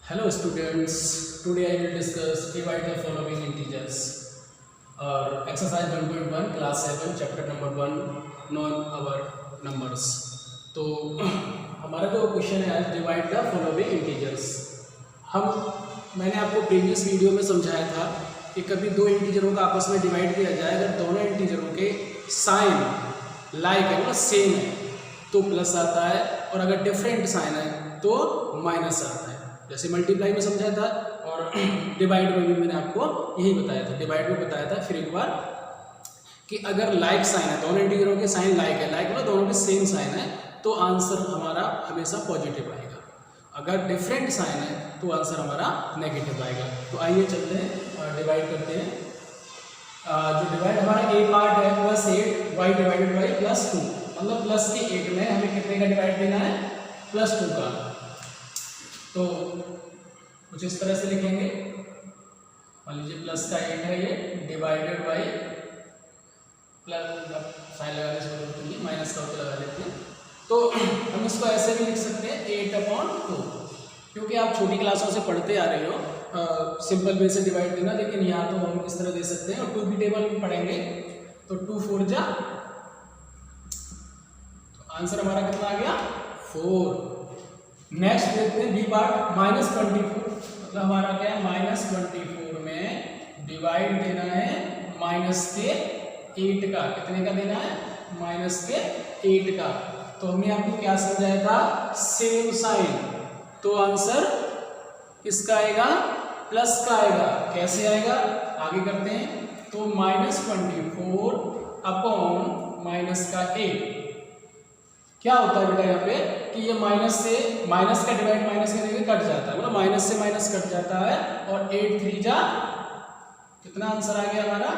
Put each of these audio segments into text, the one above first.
Hello students, today I will discuss divide the following integers or exercise 1.1 class 7 chapter number 1 known our numbers। तो हमारा जो question है आज divide the following integers. मैंने आपको previous video में समझाया था कि कभी दो इंटीजरों का आपस में डिवाइड किया जाए, अगर दोनों इंटीजरों के साइन लाइक है मतलब सेम है तो प्लस आता है, और अगर डिफरेंट साइन है तो माइनस आता है। जैसे मल्टीप्लाई में समझाया था और डिवाइड में भी मैंने आपको यही बताया था। डिवाइड में बताया था फिर एक बार कि अगर लाइक साइन है, दोनों इंटीजरों के साइन लाइक है, लाइक मतलब दोनों के सेम साइन है तो आंसर हमारा हमेशा पॉजिटिव आएगा। अगर डिफरेंट साइन है तो आंसर हमारा नेगेटिव आएगा। तो आइए चलते हैं डिवाइड करते हैं। जो डिवाइड हमारा ए पार्ट है +8 y डिवाइडेड बाई +2, मतलब प्लस के 8 में हमें कितने का डिवाइड देना है, +2 का। तो कुछ इस तरह से लिखेंगे, मान लीजिए प्लस का 8 है ये डिवाइडेड बाई प्लस साइन लगाने से जरूरत नहीं, माइनस का होकर लगा लेते हैं। तो हम इसको ऐसे भी लिख सकते हैं 8/2, क्योंकि आप छोटी क्लासों से पढ़ते आ रहे हो सिंपल वे से डिवाइड देना, लेकिन यहाँ तो हम इस तरह दे सकते हैं। और 2 की टेबल में पढ़ेंगे तो 2 4 जा, तो आंसर हमारा कितना आ गया 4। नेक्स्ट देखते हैं बी पार्ट -24, मतलब हमारा क्या है -24 में डिवाइड देना है -8 का। कितने का देना है, -8 का। तो हमने आपको क्या समझाया था, सेम साइन, तो आंसर किसका आएगा, प्लस का आएगा। कैसे आएगा आगे करते हैं। तो -24 अपॉन -8 क्या होता है बेटा यहाँ पे कि ये माइनस का डिवाइड माइनस में देंगे कट जाता है, मतलब माइनस से माइनस कट जाता है, और 8 3 जा कितना आंसर आ गया हमारा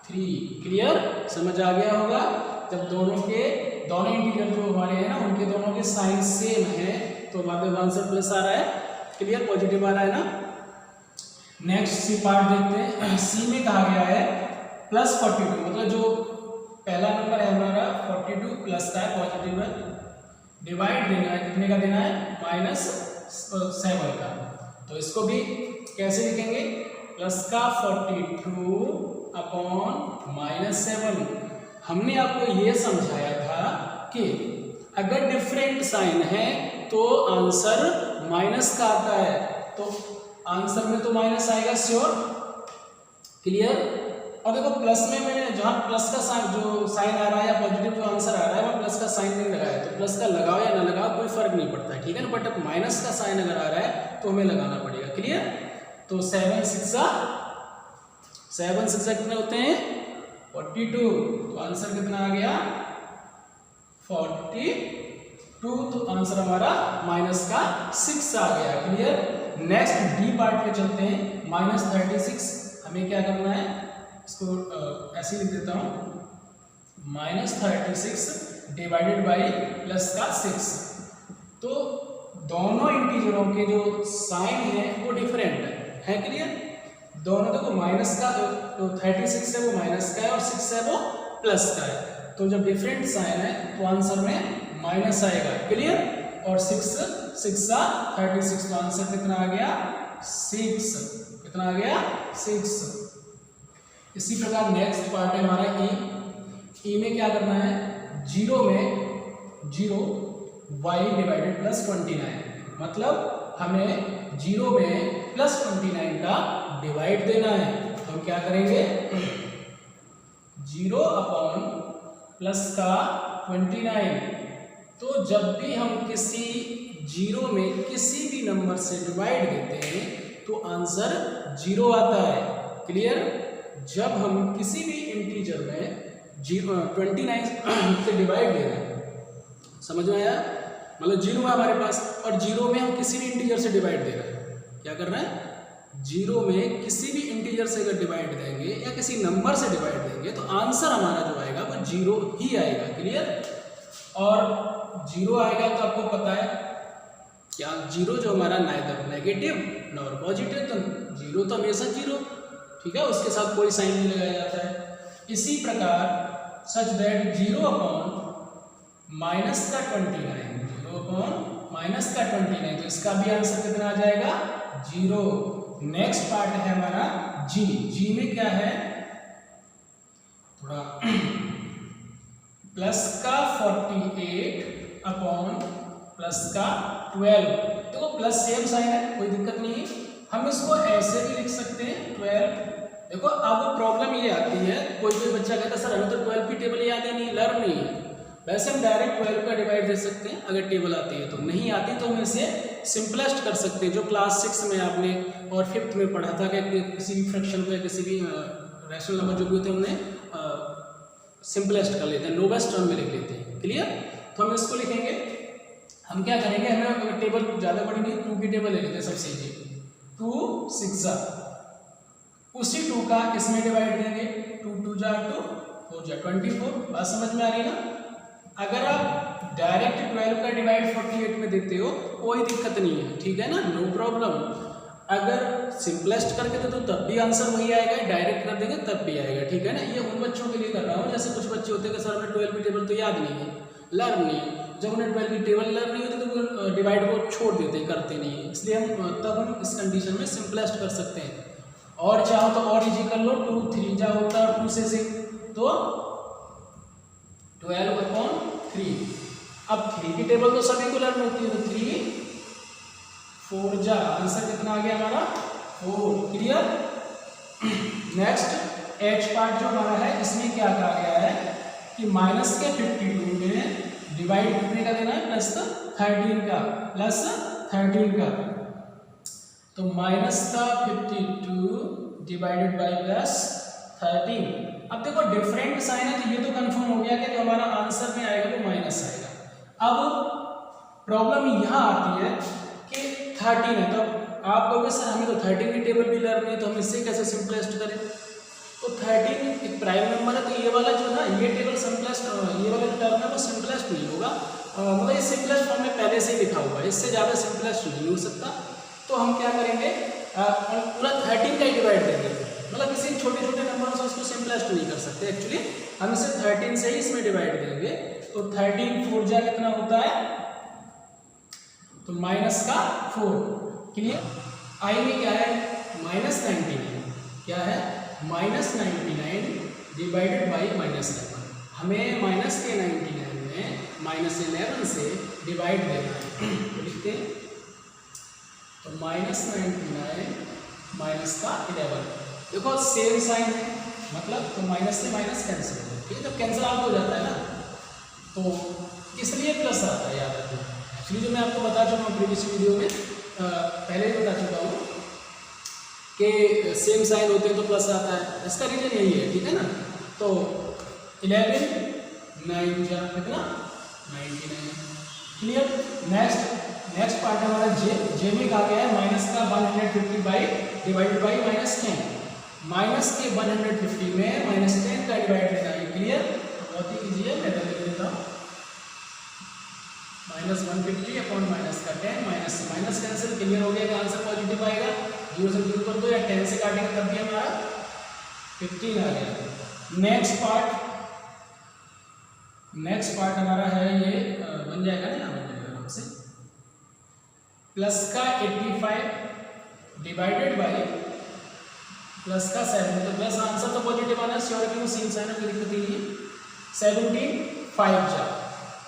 3। क्लियर, समझ आ गया होगा। जब दोनों इंटीजर जो हमारे हैं ना उनके दोनों के साइन सेम है तो आंसर प्लस आ रहा है। क्लियर, पॉजिटिव आ रहा है ना। नेक्स्ट सी पार्ट देखते हैं। सी में कहा गया है +42, मतलब जो पहला नंबर है हमारा 42 प्लस का है, पॉजिटिव है, डिवाइड देना है कितने का देना है, -7 का। तो इसको भी कैसे लिखेंगे, प्लस का 42 अपॉन -7। हमने आपको ये समझाया था कि अगर डिफरेंट साइन है तो आंसर माइनस का आता है, तो आंसर में तो माइनस आएगा श्योर। क्लियर। और देखो प्लस में मैंने जहाँ प्लस का साइन जो साइन आ रहा है या पॉजिटिव जो आंसर आ रहा है वहाँ प्लस का साइन नहीं लगाया, तो प्लस का लगाओ या ना लगाओ कोई फर्क नहीं पड़ता है, ठीक है ना। बट अब माइनस का साइन अगर आ रहा है तो हमें लगाना पड़ेगा। क्लियर। तो 7 6 कितने होते हैं 42, तो आंसर कितना आ गया 42, तो आंसर हमारा -6 आ गया। क्लियर। नेक्स्ट डी पार्ट पे चलते हैं। -36 हमें क्या करना है, इसको ऐसे लिख देता हूँ, -36 डिवाइडेड बाई प्लस का 6। तो दोनों इंटीजरों के जो साइन है वो डिफरेंट है। क्लियर। दोनों देखो माइनस का तो 36 है वो माइनस का है और 6 है वो प्लस का है, तो जब डिफरेंट साइन है तो आंसर में माइनस आएगा। क्लियर। और 6 36, तो आंसर कितना आ गया 6। कितना आ गया 6। इसी प्रकार नेक्स्ट पार्ट है हमारा ई में क्या करना है, 0 y डिवाइडेड +29, मतलब हमें 0 में +29 का डिवाइड देना है। तो हम क्या करेंगे, 0 अपॉन प्लस का 29। तो जब भी हम किसी 0 में किसी भी नंबर से डिवाइड देते हैं तो आंसर 0 आता है। क्लियर। जब हम किसी भी इंटीजर में 29 से डिवाइड दे रहे हैं, समझ में आया, मतलब 0 है हमारे पास और 0 में हम किसी भी इंटीजर से डिवाइड दे रहे हैं। क्या कर रहे हैं, 0 में किसी भी इंटीजर से अगर डिवाइड देंगे या किसी नंबर से डिवाइड देंगे तो आंसर हमारा जो आएगा वो 0 ही आएगा। क्लियर। और 0 आएगा तो आपको पता है क्या, 0 जो हमारा नाइदर नेगेटिव नॉर पॉजिटिव, तो 0 तो हमेशा 0, ठीक है, उसके साथ कोई साइन नहीं लगाया जाता है। इसी प्रकार such that 0 upon -29, 0 upon minus का 29, तो इसका भी आंसर कितना आ जाएगा 0। नेक्स्ट पार्ट है हमारा जी। जी में क्या है, थोड़ा प्लस का 48 अपॉन प्लस का 12। देखो प्लस सेम साइन है, कोई दिक्कत नहीं है, हम इसको ऐसे भी लिख सकते हैं 12। देखो अब प्रॉब्लम ये आती है, कोई बच्चा कहता है सर हमें तो 12 की टेबल याद ही नहीं, लर्न नहीं है। वैसे हम डायरेक्ट 12 का डिवाइड दे सकते हैं अगर टेबल आती है तो, नहीं आती तो हम इसे सिंपलेस्ट कर सकते हैं, जो क्लास 6 में आपने और 5th में पढ़ा था कि किसी भी फ्रैक्शन को या किसी भी रैशनल नंबर जो भी होते हैं हमने सिंपलेस्ट कर लेते हैं, लोवेस्ट टर्म में लिख लेते हैं। क्लियर? तो हम इसको लिखेंगे, हम क्या करेंगे, हमें अगर टेबल ज़्यादा बड़ी नहीं 2 की टेबल ले लेते हैं सबसे इजी। 2 6 उसी 2 का इसमें डिवाइड देंगे, 2 2 जा 2 4 जा 24। बात समझ में आ रही है ना? अगर आप डायरेक्ट 12 का डिवाइड 48 में देते हो कोई दिक्कत नहीं है, ठीक है ना, नो प्रॉब्लम। अगर सिंपलेस्ट करके दे तो तब भी आंसर वही आएगा, डायरेक्ट कर देंगे तब भी आएगा, ठीक है ना। ये उन बच्चों के लिए कर रहा हूँ जैसे कुछ बच्चे होते हैं कि सर हमें 12 की टेबल तो याद नहीं है, लर्न नहीं है। जब उन्हें 12 की टेबल लर्न नहीं होती तो वो डिवाइड को छोड़ देते, करते नहीं है, इसलिए हम इस कंडीशन में सिंपलेस्ट कर सकते हैं। और चाहो तो और इजी कर लो, 2 3 जा होता है 2 से 6 तो 12/3। अब 3 की टेबल तो सभी को लर्न होती है, तो 3 4 जा, आंसर कितना आ गया हमारा 4। क्लियर? नेक्स्ट एच पार्ट जो हमारा है, इसमें क्या कहा गया है कि माइनस के 52 में डिवाइड कितने का देना है, प्लस 13 का, प्लस 13 का। तो माइनस का 52 डिवाइडेड बाई प्लस 13। अब देखो डिफरेंट साइन है तो ये तो कंफर्म हो गया कि जो हमारा आंसर में आएगा वो माइनस आएगा। अब प्रॉब्लम यहाँ आती है कि 13 है, तो आप कहोगे सर हमें तो 13 की टेबल भी लर्न नहीं है तो हम इससे कैसे सिंपलेस्ट करें। तो 13 एक प्राइम नंबर है, तो ये वाला जो ना ये टेबल सिंपलेस्ट, ये वाला जो टर्म है वो सिंपलेस्ट नहीं होगा, मतलब ये सिंपलेस्ट फॉर्म में पहले से ही लिखा हुआ है, इससे ज़्यादा सिंपलेस्ट नहीं हो सकता। तो हम क्या करेंगे, पूरा 13 का ही डिवाइड देंगे, मतलब किसी छोटे छोटे नंबर से उसको सिंपलेस्ट नहीं कर सकते एक्चुअली, हम इसे 13 से ही इसमें डिवाइड देंगे। तो 13 4 जा कितना होता है, तो माइनस का 4। क्लियर? आई में क्या है, -99, क्या है -99 डिवाइडेड बाई -11। हमें माइनस के 99 में -11 से डिवाइड देना है, तो लिखते हैं तो -99 माइनस का 11। देखो सेम साइन है, मतलब तो माइनस से माइनस कैंसिल हो जाए, ठीक है, जब कैंसिल आउट हो जाता है ना तो इसलिए प्लस आता है, याद रखना। एक्चुअली जो मैं आपको बता चुका हूँ प्रीवियस वीडियो में, पहले ही बता चुका हूँ कि सेम साइन होते हैं तो प्लस आता है, इसका रीजन यही है, ठीक है ना। तो 11 9 जा कितना 99। क्लियर? नेक्स्ट पार्ट हमारा जे में कहा गया है माइनस का 150 बाई डिवाइडेड बाई -10। माइनस के 150 में -10 का डिवाइड देना है। क्लियर? बहुत ही ईजी है, मैं लिख देता हूँ -150 अपॉन माइनस का 10, माइनस से माइनस कैंसिल, क्लियर हो गया कि आंसर पॉजिटिव आएगा। 0 से 0 कर दो या 10 से काटेंगे तब भी हमारा 15 आ गया। नेक्स्ट पार्ट हमारा है ये बन जाएगा ना, यहाँ बन जाएगा आराम से, प्लस का 85 डिवाइडेड बाई प्लस का 7, तो प्लस आंसर तो पॉजिटिव आना श्योर, क्यों सेम साइन है, कोई दिक्कत नहीं है। 75 जा,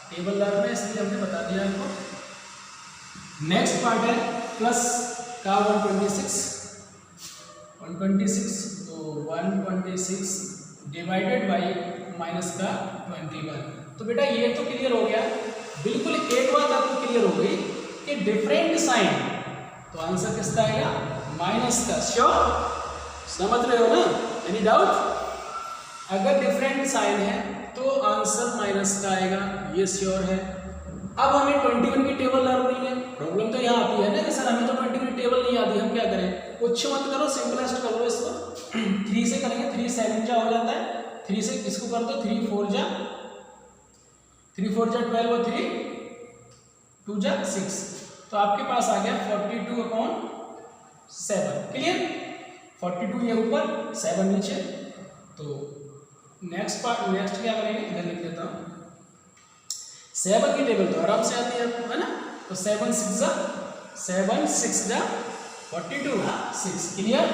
टेबल लर्न में इसलिए हमने बता दिया आपको। नेक्स्ट पार्ट है प्लस का 126, तो 126 डिवाइडेड बाई माइनस का 21। तो बेटा ये तो क्लियर हो गया, बिल्कुल एक बात आपको क्लियर हो गई कि डिफरेंट साइन, तो आंसर किसका आएगा, माइनस का। श्योर? समझ रहे हो ना, एनी डाउट? अगर डिफरेंट साइन है तो आंसर माइनस का आएगा, ये श्योर है। अब हमें 21 की टेबल लर्न नहीं है, प्रॉब्लम तो यहाँ आती है ना कि सर हमें तो 21 की टेबल नहीं आती, हम क्या करें, कुछ मत करो, सिंपलेस्ट कर लो इसको। 3 से करेंगे, 3 7 जा हो जाता है, 3 से इसको कर दो, 3 4 जा 12 और 3 2 जा 6, तो आपके पास आ गया 42/7। क्लियर? 42 ये ऊपर 7 नीचे। तो नेक्स्ट क्या करेंगे, इधर लिख देता हूँ। 7 की टेबल तो आराम से आती है आपको, है ना, तो 7 6 जा 42 6 क्लियर।